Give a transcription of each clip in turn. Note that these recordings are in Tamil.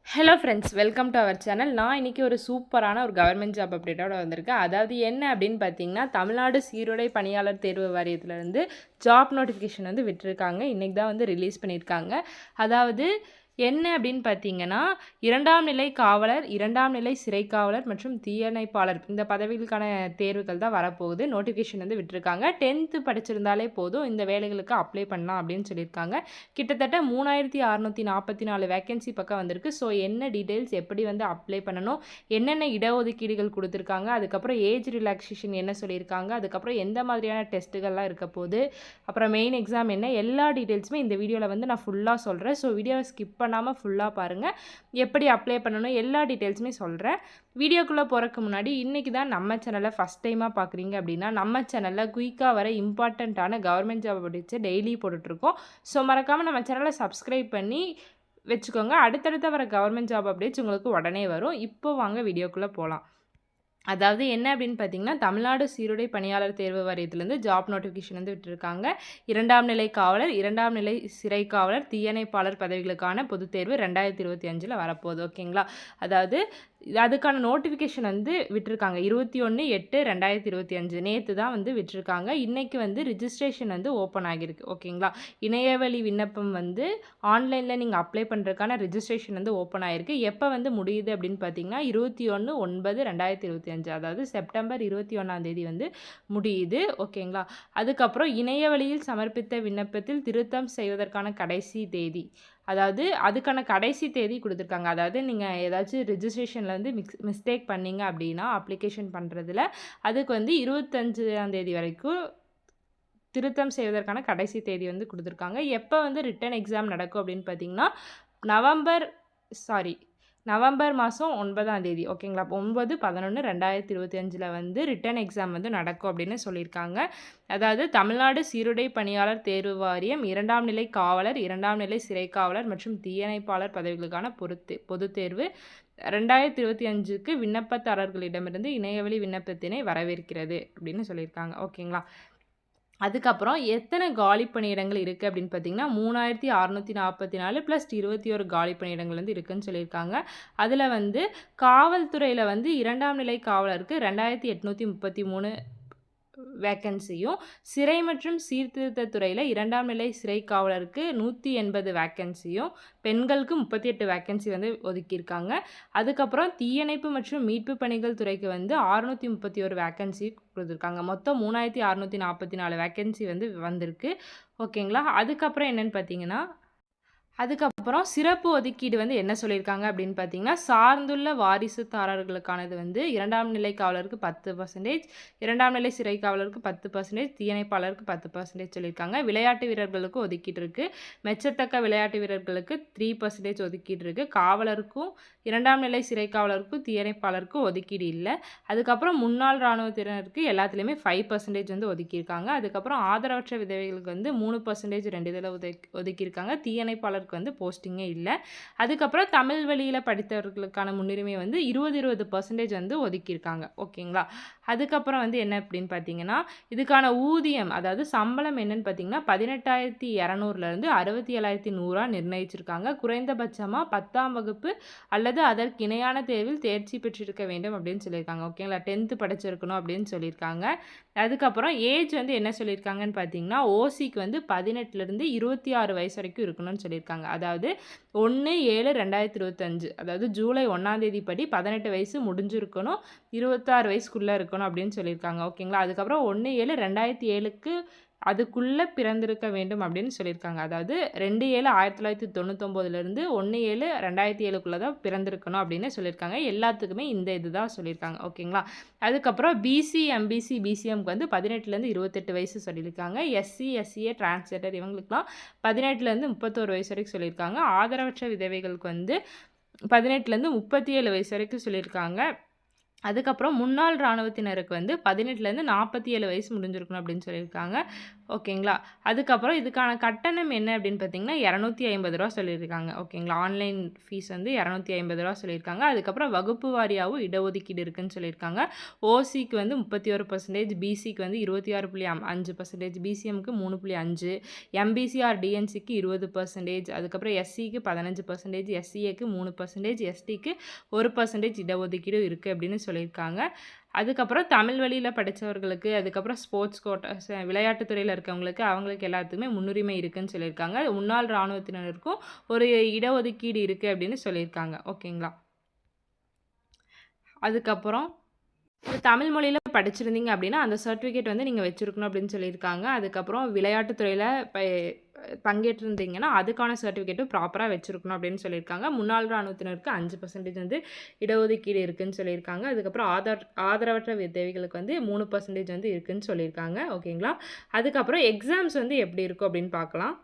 Hello friends, welcome to our channel. நான் இன்றைக்கி ஒரு சூப்பரான ஒரு கவர்மெண்ட் ஜாப் அப்டேட்டோட வந்திருக்கேன். அதாவது என்ன அப்படின்னு பார்த்தீங்கன்னா, தமிழ்நாடு சீருடை பணியாளர் தேர்வு வாரியத்திலேருந்து ஜாப் நோட்டிஃபிகேஷன் வந்து விட்டுருக்காங்க. இன்றைக்கி தான் வந்து ரிலீஸ் பண்ணியிருக்காங்க. அதாவது என்ன அப்படின்னு பார்த்தீங்கன்னா, 2ஆம் நிலை காவலர், 2ஆம் நிலை சிறை காவலர் மற்றும் தீயணைப்பாளர் இந்த பதவிகளுக்கான தேர்வுகள் தான் வரப்போகுது. நோட்டிஃபிகேஷன் வந்து விட்டுருக்காங்க. 10th படிச்சிருந்தாலே போதும் இந்த வேலைகளுக்கு அப்ளை பண்ணலாம் அப்படின்னு சொல்லியிருக்காங்க. கிட்டத்தட்ட 3644 வேக்கன்சி பக்கம் வந்திருக்கு. ஸோ என்ன டீட்டெயில்ஸ், எப்படி வந்து அப்ளை பண்ணணும், என்னென்ன இடஒதுக்கீடுகள் கொடுத்துருக்காங்க, அதுக்கப்புறம் ஏஜ் ரிலாக்ஸேஷன் என்ன சொல்லியிருக்காங்க, அதுக்கப்புறம் எந்த மாதிரியான டெஸ்ட்டுகள்லாம் இருக்க போகுது, அப்புறம் மெயின் எக்ஸாம் என்ன, எல்லா டீட்டெயில்ஸுமே இந்த வீடியோவில் வந்து நான் ஃபுல்லாக சொல்கிறேன். ஸோ வீடியோவை ஸ்கிப் பண்ணாமல் ஃபுல்லாக பாருங்கள். எப்படி அப்ளை பண்ணணும் எல்லா டீட்டெயில்ஸுமே சொல்கிறேன். வீடியோக்குள்ளே போகிறதுக்கு முன்னாடி இன்றைக்கி தான் நம்ம சேனலை ஃபஸ்ட் டைமாக பார்க்குறீங்க அப்படின்னா, நம்ம சேனலில் குயிக்காக வர இம்பார்ட்டண்ட்டான கவர்மெண்ட் ஜாப் அப்டேட்ஸை டெய்லி போட்டுட்ருக்கோம். ஸோ மறக்காமல் நம்ம சேனலை சப்ஸ்கிரைப் பண்ணி வச்சுக்கோங்க. அடுத்தடுத்த வர கவர்மெண்ட் ஜாப் அப்டேட்ஸ் உங்களுக்கு உடனே வரும். இப்போ வாங்க வீடியோக்குள்ளே போகலாம். அதாவது என்ன அப்படின்னு பார்த்தீங்கன்னா, தமிழ்நாடு சீருடை பணியாளர் தேர்வு வாரியத்திலேருந்து ஜாப் நோட்டிஃபிகேஷன் வந்து விட்டுருக்காங்க. 2ஆம் நிலை காவலர், 2ஆம் நிலை சிறை காவலர், தீயணைப்பாளர் பதவிகளுக்கான பொதுத் தேர்வு 2025 வரப்போகுது. ஓகேங்களா? அதாவது அதுக்கான நோட்டிஃபிகேஷன் வந்து விட்டுருக்காங்க. 21/8/2025 நேற்று தான் வந்து விட்டுருக்காங்க. இன்றைக்கி வந்து ரிஜிஸ்ட்ரேஷன் வந்து ஓப்பன் ஆகியிருக்கு. ஓகேங்களா? இணையவழி விண்ணப்பம் வந்து ஆன்லைனில் நீங்கள் அப்ளை பண்ணுறதுக்கான ரிஜிஸ்ட்ரேஷன் வந்து ஓப்பன் ஆகிருக்கு. எப்போ வந்து முடியுது அப்படின்னு பார்த்தீங்கன்னா, 21/9/2025 அதாவது செப்டம்பர் 21 வந்து முடியுது. ஓகேங்களா? அதுக்கப்புறம் இணையவழியில் சமர்ப்பித்த விண்ணப்பத்தில் திருத்தம் செய்வதற்கான கடைசி தேதி, அதாவது அதுக்கான கடைசி தேதி கொடுத்துருக்காங்க. அதாவது நீங்கள் ஏதாச்சும் ரிஜிஸ்ட்ரேஷனில் வந்து மிஸ்டேக் பண்ணீங்க அப்படின்னா அப்ளிகேஷன் பண்ணுறதுல, அதுக்கு வந்து 25ஆம் வரைக்கும் திருத்தம் செய்வதற்கான கடைசி தேதி வந்து கொடுத்துருக்காங்க. எப்போ வந்து ரிட்டன் எக்ஸாம் நடக்கும் அப்படின்னு பார்த்தீங்கன்னா, நவம்பர் மாதம் 9ஆம். ஓகேங்களா? 9/11/2025 வந்து ரிட்டன் எக்ஸாம் வந்து நடக்கும் அப்படின்னு சொல்லியிருக்காங்க. அதாவது தமிழ்நாடு சீருடை பணியாளர் தேர்வு வாரியம் 2ஆம் நிலை காவலர், 2ஆம் நிலை சிறை காவலர் மற்றும் தீயணைப்பாளர் பதவிகளுக்கான பொதுத் தேர்வு 2025க்கு விண்ணப்பதாரர்களிடமிருந்து இணையவழி விண்ணப்பத்தினை வரவேற்கிறது அப்படின்னு சொல்லியிருக்காங்க. ஓகேங்களா? அதுக்கப்புறம் எத்தனை காலி பணியிடங்கள் இருக்குது அப்படின்னு பார்த்தீங்கன்னா, 3644 + 21 காலி பணியிடங்கள் வந்து இருக்குதுன்னு சொல்லியிருக்காங்க. அதில் வந்து காவல்துறையில் வந்து 2ஆம் நிலை காவலருக்கு 2833 வேக்கன்சியும், சிறை மற்றும் சீர்திருத்த துறையில் 2ஆம் நிலை சிறை காவலருக்கு 180 வேக்கன்சியும், பெண்களுக்கு 38 வேக்கன்சி வந்து ஒதுக்கியிருக்காங்க. அதுக்கப்புறம் தீயணைப்பு மற்றும் மீட்பு பணிகள் துறைக்கு வந்து 631 வேக்கன்சி கொடுத்துருக்காங்க. மொத்தம் 3644 வேக்கன்சி வந்து வந்திருக்கு. ஓகேங்களா? அதுக்கப்புறம் என்னென்னு பார்த்தீங்கன்னா, அதுக்கப்புறம் சிறப்பு ஒதுக்கீடு வந்து என்ன சொல்லியிருக்காங்க அப்படின்னு பார்த்தீங்கன்னா, சார்ந்துள்ள வாரிசுதாரர்களுக்கானது வந்து 2ஆம் நிலை காவலருக்கு 10%, 2ஆம் நிலை சிறை காவலருக்கு 10%, தீயணைப்பாளருக்கு 10% சொல்லியிருக்காங்க. விளையாட்டு வீரர்களுக்கும் ஒதுக்கீடு இருக்குது. மெச்சத்தக்க விளையாட்டு வீரர்களுக்கு 3% ஒதுக்கீடு இருக்குது. காவலருக்கும் 2ஆம் நிலை சிறை காவலருக்கும் தீயணைப்பாளருக்கும் ஒதுக்கீடு இல்லை. அதுக்கப்புறம் முன்னாள் இராணுவத்தினருக்கு எல்லாத்துலேயுமே 5% வந்து ஒதுக்கியிருக்காங்க. அதுக்கப்புறம் ஆதரவற்ற விதவைகளுக்கு வந்து 3% 2 இதில் ஒதுக்கியிருக்காங்க. தீயணைப்பாளருக்கு வந்து போஸ்டிங்கே இல்லை. அதுக்கப்புறம் தமிழ் வழியில் படித்தவர்களுக்கான முன்னுரிமை வந்து 20% வந்து ஒதுக்கியிருக்காங்க. ஓகேங்களா? அதுக்கப்புறம் வந்து என்ன அப்படின்னு பார்த்தீங்கன்னா, இதுக்கான ஊதியம், அதாவது சம்பளம் என்னன்னு பார்த்தீங்கன்னா 18,200லேருந்து 67,100 நிர்ணயிச்சிருக்காங்க. குறைந்தபட்சமாக 10ஆம் வகுப்பு அல்லது அதற்கு இணையான தேர்வில் தேர்ச்சி பெற்றிருக்க வேண்டும் அப்படின்னு சொல்லியிருக்காங்க. ஓகேங்களா? 10th படிச்சிருக்கணும் அப்படின்னு சொல்லியிருக்காங்க. அதுக்கப்புறம் ஏஜ் வந்து என்ன சொல்லியிருக்காங்கன்னு பார்த்தீங்கன்னா, ஓசிக்கு வந்து 18லேருந்து 26 வயசு வரைக்கும் இருக்கணும்னு சொல்லியிருக்காங்க. அதாவது 1/7/2025 அதாவது ஜூலை 1 படி 18 வயசு முடிஞ்சிருக்கணும், 26 வயசுக்குள்ளே இருக்கணும் அப்படின்னு சொல்லியிருக்காங்க. ஓகேங்களா? அதுக்கப்புறம் 1/7/2007க்கு அதுக்குள்ளே பிறந்திருக்க வேண்டும் அப்படின்னு சொல்லியிருக்காங்க. அதாவது 2/7/1999லேருந்து 1/7/2007க்குள்ளே தான் பிறந்திருக்கணும் அப்படின்னு சொல்லியிருக்காங்க. எல்லாத்துக்குமே இந்த இது தான் சொல்லியிருக்காங்க. ஓகேங்களா? அதுக்கப்புறம் பிசி, எம்பிசி, பிசிஎம்க்கு வந்து 18லேருந்து 28 வயசு சொல்லியிருக்காங்க. எஸ்சி, எஸ்சிஏ, டிரான்ஸ்ஜெண்டர் இவங்களுக்குலாம் 18லேருந்து 31 வயசு வரைக்கும் சொல்லியிருக்காங்க. ஆதரவற்ற விதவைகளுக்கு வந்து 18லேருந்து 37 வயசு வரைக்கும் சொல்லியிருக்காங்க. அதுக்கப்புறம் முன்னாள் இராணுவத்தினருக்கு வந்து 18லேருந்து 47 வயசு முடிஞ்சிருக்கணும் அப்படின்னு சொல்லியிருக்காங்க. ஓகேங்களா. அதுக்கப்புறம் இதுக்கான கட்டணம் என்ன அப்படின்னு பார்த்தீங்கன்னா, ரூ. 250 சொல்லியிருக்காங்க. ஓகேங்களா. ஆன்லைன் ஃபீஸ் வந்து ரூ. 250 சொல்லியிருக்காங்க. அதுக்கப்புறம் வகுப்பு வாரியாவும் இடஒதுக்கீடு இருக்குன்னு சொல்லியிருக்காங்க. ஓசிக்கு வந்து 31%, பிசிக்கு வந்து 26.5%, பிசிஎம்க்கு 3.5, எம்பிசி ஆர் டிஎன்சிக்கு 20%, அதுக்கப்புறம் எஸ்சிக்கு 15%, எஸ்சிஏக்கு 3%, எஸ்டிக்கு 1% இடஒதுக்கீடு இருக்குது அப்படின்னு சொல்லியிருக்காங்க. அதுக்கப்புறம் தமிழ் வழியில் படித்தவர்களுக்கு, அதுக்கப்புறம் ஸ்போர்ட்ஸ் கோட்டா விளையாட்டுத் துறையில் இருக்கவங்களுக்கு, அவங்களுக்கு எல்லாத்துக்குமே முன்னுரிமை இருக்குன்னு சொல்லியிருக்காங்க. முன்னாள் இராணுவத்தினருக்கும் ஒரு இடஒதுக்கீடு இருக்குது அப்படின்னு சொல்லியிருக்காங்க. ஓகேங்களா. அதுக்கப்புறம் தமிழ் மொழியில் படிச்சிருந்தீங்க அப்படின்னா அந்த சர்டிஃபிகேட் வந்து நீங்கள் வச்சுருக்கணும் அப்படின்னு சொல்லியிருக்காங்க. அதுக்கப்புறம் விளையாட்டுத் துறையில் பங்கேற்றிருந்தீங்கன்னா அதுக்கான சர்டிஃபிகேட்டும் ப்ராப்பராக வச்சுருக்கணும் அப்படின்னு சொல்லியிருக்காங்க. முன்னாள் இராணுவத்தினருக்கு 5% வந்து இடஒதுக்கீடு இருக்குதுன்னு சொல்லியிருக்காங்க. அதுக்கப்புறம் ஆதரவற்ற விதவைகளுக்கு வந்து 3% வந்து இருக்குதுன்னு சொல்லியிருக்காங்க. ஓகேங்களா. அதுக்கப்புறம் எக்ஸாம்ஸ் வந்து எப்படி இருக்கும் அப்படின்னு பார்க்கலாம்.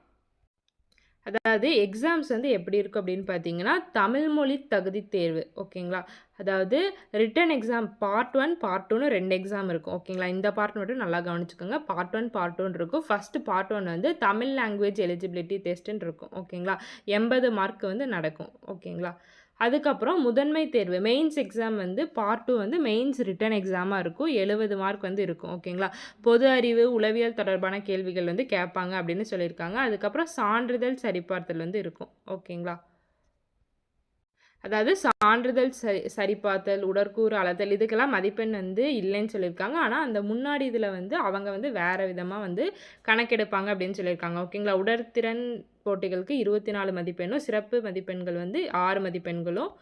அதாவது எக்ஸாம்ஸ் வந்து எப்படி இருக்கும் அப்படின்னு பார்த்தீங்கன்னா, தமிழ் மொழி தகுதி தேர்வு. ஓகேங்களா. அதாவது ரிட்டன் எக்ஸாம் பார்ட் 1, பார்ட் 2ன்னு 2 எக்ஸாம் இருக்கும். ஓகேங்களா. இந்த பார்ட் மட்டும் நல்லா கவனிச்சுக்கோங்க. பார்ட் 1, பார்ட் 2ன்னு இருக்கும். ஃபஸ்ட்டு பார்ட் 1 வந்து தமிழ் லாங்குவேஜ் எலிஜிபிலிட்டி டெஸ்ட்டுன்னு இருக்கும். ஓகேங்களா. 80 மார்க் வந்து நடக்கும். ஓகேங்களா. அதுக்கப்புறம் முதன்மை தேர்வு மெயின்ஸ் எக்ஸாம் வந்து பார்ட் 2 வந்து மெயின்ஸ் ரிட்டன் எக்ஸாமாக இருக்கும். 70 மார்க் வந்து இருக்கும். ஓகேங்களா. பொது அறிவு, உளவியல் தொடர்பான கேள்விகள் வந்து கேட்பாங்க அப்படின்னு சொல்லியிருக்காங்க. அதுக்கப்புறம் சான்றிதழ் சரிபார்த்தல் வந்து இருக்கும். ஓகேங்களா. அதாவது சான்றிதழ் சரிபார்த்தல், உடற்கூறு அளத்தல் இதுக்கெல்லாம் மதிப்பெண் வந்து இல்லைன்னு சொல்லியிருக்காங்க. ஆனால் அந்த முன்னாடி இதில் வந்து அவங்க வந்து வேறு விதமாக வந்து கணக்கெடுப்பாங்க அப்படின்னு சொல்லியிருக்காங்க. ஓகேங்களா. உடற்திறன் போட்டிகளுக்கு 24 மதிப்பெண்ணும், சிறப்பு மதிப்பெண்கள் வந்து 6 மதிப்பெண்களும்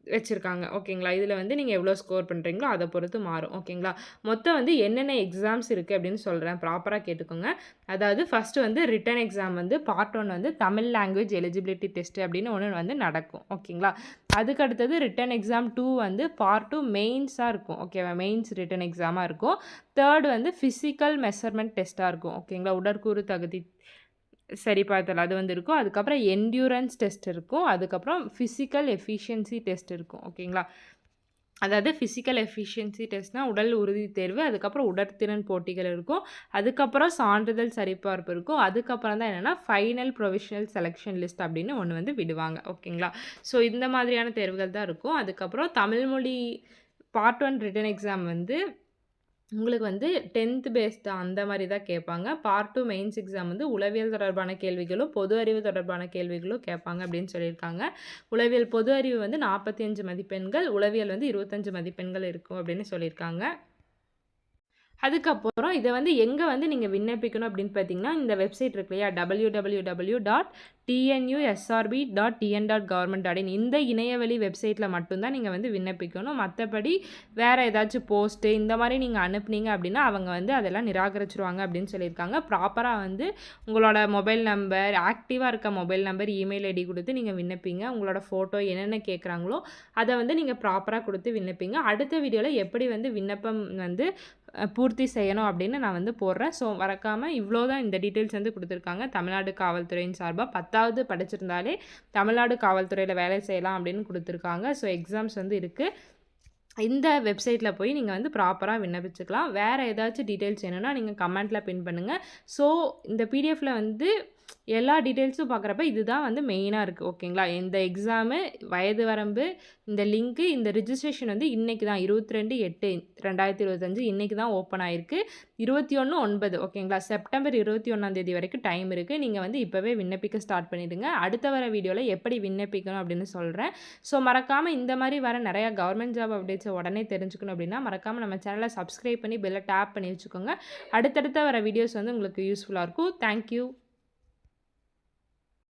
வச்சுருக்காங்க. ஓகேங்களா. இதில் வந்து நீங்கள் எவ்வளோ ஸ்கோர் பண்ணுறீங்களோ அதை பொறுத்து மாறும். ஓகேங்களா. மொத்தம் வந்து என்னென்ன எக்ஸாம்ஸ் இருக்குது அப்படின்னு சொல்கிறேன், ப்ராப்பராக கேட்டுக்கோங்க. அதாவது ஃபஸ்ட்டு வந்து ரிட்டன் எக்ஸாம் வந்து பார்ட் 1 வந்து தமிழ் லாங்குவேஜ் எலிஜிபிலிட்டி டெஸ்ட்டு அப்படின்னு ஒன்று வந்து நடக்கும். ஓகேங்களா. அதுக்கு அடுத்தது ரிட்டன் எக்ஸாம் 2 வந்து பார்ட் 2 மெயின்ஸாக இருக்கும். ஓகேவா. மெயின்ஸ் ரிட்டன் எக்ஸாமாக இருக்கும். தேர்டு வந்து ஃபிசிக்கல் மெஷர்மெண்ட் டெஸ்ட்டாக இருக்கும். ஓகேங்களா. உடற்கூறு தகுதி சரிபார்த்தல் அது வந்து இருக்கும். அதுக்கப்புறம் என்டியூரன்ஸ் டெஸ்ட் இருக்கும். அதுக்கப்புறம் ஃபிசிக்கல் எஃபிஷியன்சி டெஸ்ட் இருக்கும். ஓகேங்களா. அதாவது ஃபிசிக்கல் எஃபிஷியன்சி டெஸ்ட்னால் உடல் உறுதி தேர்வு, அதுக்கப்புறம் உடற்திறன் போட்டிகள் இருக்கும், அதுக்கப்புறம் சான்றிதழ் சரிபார்ப்பு இருக்கும், அதுக்கப்புறம் தான் என்னென்னா ஃபைனல் ப்ரொவிஷனல் செலெக்ஷன் லிஸ்ட் அப்படின்னு ஒன்று வந்து விடுவாங்க. ஓகேங்களா. ஸோ இந்த மாதிரியான தேர்வுகள் தான் இருக்கும். அதுக்கப்புறம் தமிழ்மொழி பார்ட் 1 ரிட்டன் எக்ஸாம் வந்து உங்களுக்கு வந்து 10th பேஸ்டு அந்த மாதிரி தான் கேட்பாங்க. பார்ட் 2 மெயின்ஸ் எக்ஸாம் வந்து உளவியல் தொடர்பான கேள்விகளும் பொது அறிவு தொடர்பான கேள்விகளும் கேட்பாங்க அப்படின்னு சொல்லியிருக்காங்க. உளவியல் பொது அறிவு வந்து 45 மதிப்பெண்கள், உளவியல் வந்து 25 மதிப்பெண்கள் இருக்கும் அப்படின்னு சொல்லியிருக்காங்க. அதுக்கப்புறம் இதை வந்து எங்கே வந்து நீங்கள் விண்ணப்பிக்கணும் அப்படின்னு பார்த்தீங்கன்னா, இந்த வெப்சைட் இருக்கு இல்லையா, www.tnusrb.tn.government.in இந்த இணையவழி வெப்சைட்டில் மட்டும்தான் நீங்கள் வந்து விண்ணப்பிக்கணும். மற்றபடி வேறு ஏதாச்சும் போஸ்ட்டு இந்த மாதிரி நீங்கள் அனுப்புனீங்க அப்படின்னா அவங்க வந்து அதெல்லாம் நிராகரிச்சிருவாங்க அப்படின்னு சொல்லியிருக்காங்க. ப்ராப்பராக வந்து உங்களோட மொபைல் நம்பர், ஆக்டிவாக இருக்க மொபைல் நம்பர், இமெயில் ஐடி கொடுத்து நீங்கள் விண்ணப்பிங்க. உங்களோட ஃபோட்டோ என்னென்ன கேட்குறாங்களோ அதை வந்து நீங்கள் ப்ராப்பராக கொடுத்து விண்ணப்பிங்க. அடுத்த வீடியோவில் எப்படி வந்து விண்ணப்பம் வந்து பூர்த்தி செய்யணும் அப்படின்னு நான் வந்து போடுறேன். ஸோ மறக்காமல் இவ்வளோ தான் இந்த டீட்டெயில்ஸ் வந்து கொடுத்துருக்காங்க. தமிழ்நாடு காவல்துறையின் சார்பாக 10வது படிச்சிருந்தாலே தமிழ்நாடு காவல்துறையில் வேலை செய்யலாம் அப்படின்னு கொடுத்துருக்காங்க. ஸோ எக்ஸாம்ஸ் வந்து இருக்குது. இந்த வெப்சைட்டில் போய் நீங்கள் வந்து ப்ராப்பராக விண்ணப்பிச்சுக்கலாம். வேறு ஏதாச்சும் டீட்டெயில்ஸ் வேணும்னா நீங்கள் கமெண்ட்டில் பின் பண்ணுங்கள். ஸோ இந்த பிடிஎஃப்பில் வந்து எல்லா டீட்டெயில்ஸும் பார்க்குறப்ப இதுதான் வந்து மெயினாக இருக்குது. ஓகேங்களா. இந்த எக்ஸாமு, வயது வரம்பு, இந்த லிங்க்கு, இந்த ரிஜிஸ்ட்ரேஷன் வந்து இன்றைக்கி தான் 22/8/2025 இன்றைக்கி தான் ஓப்பன் ஆகிருக்கு. 21/9 ஓகேங்களா. செப்டம்பர் 21 வரைக்கும் டைம் இருக்குது. நீங்கள் வந்து இப்போவே விண்ணப்பிக்க ஸ்டார்ட் பண்ணிவிடுங்க. அடுத்த வர வீடியோவில் எப்படி விண்ணப்பிக்கணும் அப்படின்னு சொல்கிறேன். ஸோ மறக்காமல் இந்த மாதிரி வர நிறையா கவர்மெண்ட் ஜாப் அப்டேட்ஸை உடனே தெரிஞ்சுக்கணும் அப்படின்னா மறக்காமல் நம்ம சேனலை சப்ஸ்கிரைப் பண்ணி பெல்லை டேப் பண்ணி வச்சுக்கோங்க. அடுத்தடுத்த வர வீடியோஸ் வந்து உங்களுக்கு யூஸ்ஃபுல்லாக இருக்கும். தேங்க்யூ.